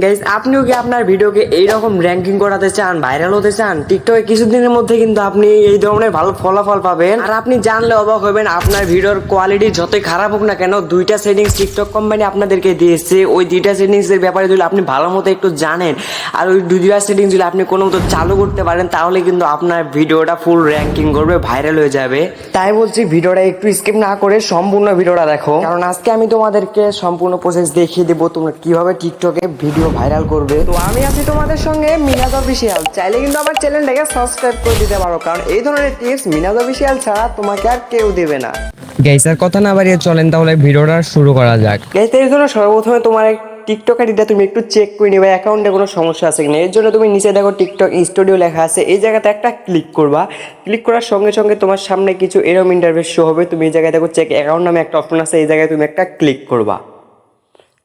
Guys আপনিও কি আপনার ভিডিওকে এইরকম র্যাঙ্কিং করাতে চান, ভাইরাল হতে চান? টিকটকে কিছুদিনের মধ্যে কিন্তু আপনি এই ধরনের ভালো ফলাফল পাবেন। আর আপনি জানলে অবাক হবেন, আপনার ভিডিওর কোয়ালিটি যতই খারাপ হোক না কেন, দুইটা সেটিংস টিকটক কোম্পানি আপনাদেরকে দিয়েছে। ওই দুইটা সেটিংস এর ব্যাপারে যদি আপনি ভালো মতো একটু জানেন আর ওই দুইটা সেটিংস যদি আপনি কোনো মতো চালু করতে পারেন, তাহলে কিন্তু আপনার ভিডিওটা ফুল র্যাঙ্কিং করবে, ভাইরাল হয়ে যাবে। তাই বলছি ভিডিওটা একটু স্কিপ না করে সম্পূর্ণ ভিডিওটা দেখো, কারণ আজকে আমি তোমাদেরকে সম্পূর্ণ প্রসেস দেখিয়ে দেবো তোমরা কিভাবে টিকটকে ভিডিও ভাইরাল করবে। তো আমি আছি তোমাদের সঙ্গে মিনাজ অফিসিয়াল। চাইলে কিন্তু আমার চ্যানেলটাকে সাবস্ক্রাইব করে দিতে পারো, কারণ এই ধরনের টিপস মিনাজ অফিসিয়াল ছাড়া তোমাকে আর কেউ দেবে না। গাইস আর কথা না বাড়িয়ে চলেন তাহলে ভিডিওটা শুরু করা যাক। গাইস এর জন্য সর্বপ্রথমে তোমার টিকটক আইডিটা তুমি একটু চেক করে নিবে অ্যাকাউন্টে কোনো সমস্যা আছে কিনা। এর জন্য তুমি নিচে দেখো টিকটক স্টুডিও লেখা আছে, এই জায়গাতে একটা ক্লিক করবা। ক্লিক করার সঙ্গে সঙ্গে তোমার সামনে কিছু এরকম ইন্টারফেস শো হবে। তুমি এই জায়গায় দেখো চেক অ্যাকাউন্ট নামে একটা অপশন আছে, এই জায়গায় তুমি একটা ক্লিক করবা।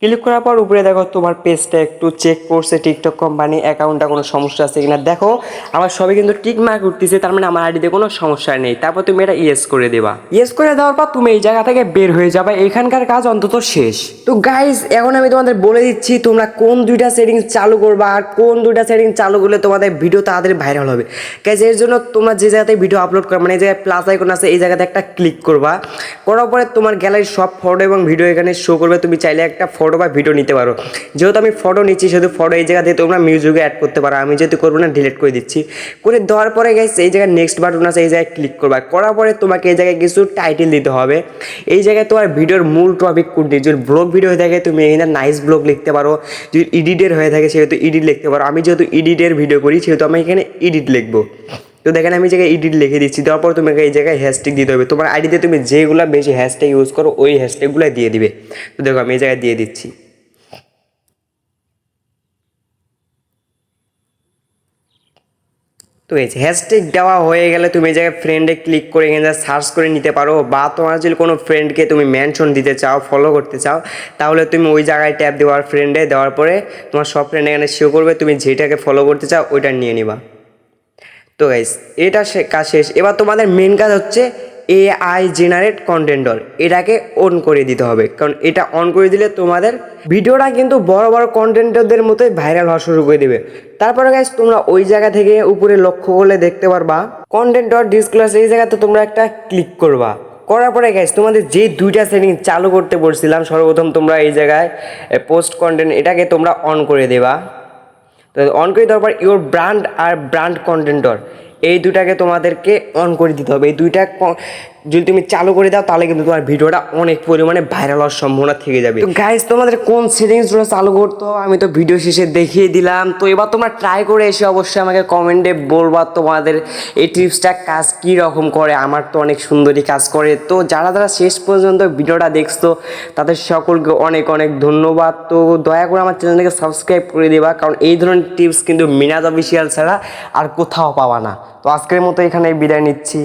ক্লিক করার পর উপরে দেখো তোমার পেজটা একটু চেক করছে টিকটক কোম্পানি, অ্যাকাউন্টটা কোনো সমস্যা আছে কিনা। দেখো আমার সবই কিন্তু টিক মার্ক উঠতেছে, তার মানে আমার আইডিতে কোনো সমস্যা নেই। তারপর তুমি এটা ইয়েস করে দেবা। ইয়েস করে দেওয়ার পর তুমি এই জায়গা থেকে বের হয়ে যাবে, এখানকার কাজ অন্তত শেষ। তো গাইস এখন আমি তোমাদের বলে দিচ্ছি তোমরা কোন দুইটা সেটিংস চালু করবা আর কোন দুইটা সেটিংস চালু করলে তোমাদের ভিডিও তাড়াতাড়ি ভাইরাল হবে। গাইস এর জন্য তোমরা যে জায়গাতে ভিডিও আপলোড করো, মানে এই জায়গায় প্লাস আইকন আছে, এই জায়গাতে একটা ক্লিক করবা। করার পরে তোমার গ্যালারির সব ফটো এবং ভিডিও এখানে শো করবে। তুমি চাইলে একটা ফটো বা ভিডিও নিতে পারো। যেহেতু আমি ফটো নিচ্ছি সেহেতু ফটো এই জায়গাতে তোমরা মিউজিকে অ্যাড করতে পারো। আমি যেহেতু করবো না, ডিলিট করে দিচ্ছি। করে দেওয়ার পরে গাইস এই জায়গায় নেক্সট বাটন আছে, এই জায়গায় ক্লিক করবা। করার পরে তোমাকে এই জায়গায় কিছু টাইটেল দিতে হবে। এই জায়গায় তোমার ভিডিওর মূল টপিক কোনটি। যদি ব্লগ ভিডিও হয়ে থাকে তুমি এখানে নাইস ব্লগ লিখতে পারো। যদি এডিটের হয়ে থাকে সেহেতু এডিট লিখতে পারো। আমি যেহেতু এডিটের ভিডিও করি সেহেতু আমি এখানে এডিট লিখবো। তো দেখেন আমি জায়গায় এডিট লিখে দিচ্ছি। দেওয়ার পর তোমাকে এই জায়গায় হ্যাশট্যাগ দিতে হবে। তোমার আইডিতে তুমি যেগুলো বেশি হ্যাশট্যাগ ইউজ করো ওই হ্যাশট্যাগুলো দিয়ে দিবে। তো দেখো আমি এই জায়গায় দিয়ে দিচ্ছি। তো এই হ্যাশট্যাগ দেওয়া হয়ে গেলে তুমি এই জায়গায় ফ্রেন্ডে ক্লিক করে এখানে সার্চ করে নিতে পারো, বা তোমার যদি কোনো ফ্রেন্ডকে তুমি মেনশন দিতে চাও, ফলো করতে চাও, তাহলে তুমি ওই জায়গায় ট্যাপ দেওয়ার ফ্রেন্ডে দেওয়ার পরে তোমার সব ফ্রেন্ড এখানে শো করবে। তুমি যেটাকে ফলো করতে চাও ওইটা নিয়ে নিবা। তো গাইস এটা কাজ শেষ। এবার তোমাদের মেন কাজ হচ্ছে AI জেনারেট কন্টেন্টর, এটাকে অন করে দিতে হবে, কারণ এটা অন করে দিলে তোমাদের ভিডিওটা কিন্তু বড় বড় কন্টেন্টরদের মতোই ভাইরাল হওয়া শুরু করে দেবে। তারপরে গাইস তোমরা ওই জায়গা থেকে উপরে লক্ষ্য করলে দেখতে পারবা কন্টেন্ট ডট ডিসক্লোজ, এই জায়গাতে তোমরা একটা ক্লিক করবা। করার পরে গাইস তোমাদের যে দুইটা সেটিং চালু করতে বলছিলাম, সর্বপ্রথম তোমরা এই জায়গায় পোস্ট কন্টেন্ট এটাকে তোমরা অন করে দেবা। তো অন করে দেওয়ার পর ইওর ব্র্যান্ড আর ব্র্যান্ড কন্টেন্টর এই দুটাকে তোমাদেরকে অন করে দিতে হবে। এই দুইটা যদি তুমি চালু করে দাও তাহলে কিন্তু তোমার ভিডিওটা অনেক পরিমাণে ভাইরাল হওয়ার সম্ভাবনা থেকে যাবে। তো গাইস তোমাদের কোন সেটিংসগুলো চালু করতে হবে আমি তো ভিডিও শেষে দেখিয়ে দিলাম। তো এবার তোমরা ট্রাই করে এসে অবশ্যই আমাকে কমেন্টে বলবা তোমাদের এই টিপসটা কাজ কী রকম করে। আমার তো অনেক সুন্দরই কাজ করে। তো যারা যারা শেষ পর্যন্ত ভিডিওটা দেখছো তাদের সকলকে অনেক অনেক ধন্যবাদ। তো দয়া করে আমার চ্যানেলটাকে সাবস্ক্রাইব করে দেবা, কারণ এই ধরনের টিপস কিন্তু মিনাজ অফিসিয়াল ছাড়া আর কোথাও পাবা না। তো আজকের মতো এখানে বিদায় নিচ্ছি।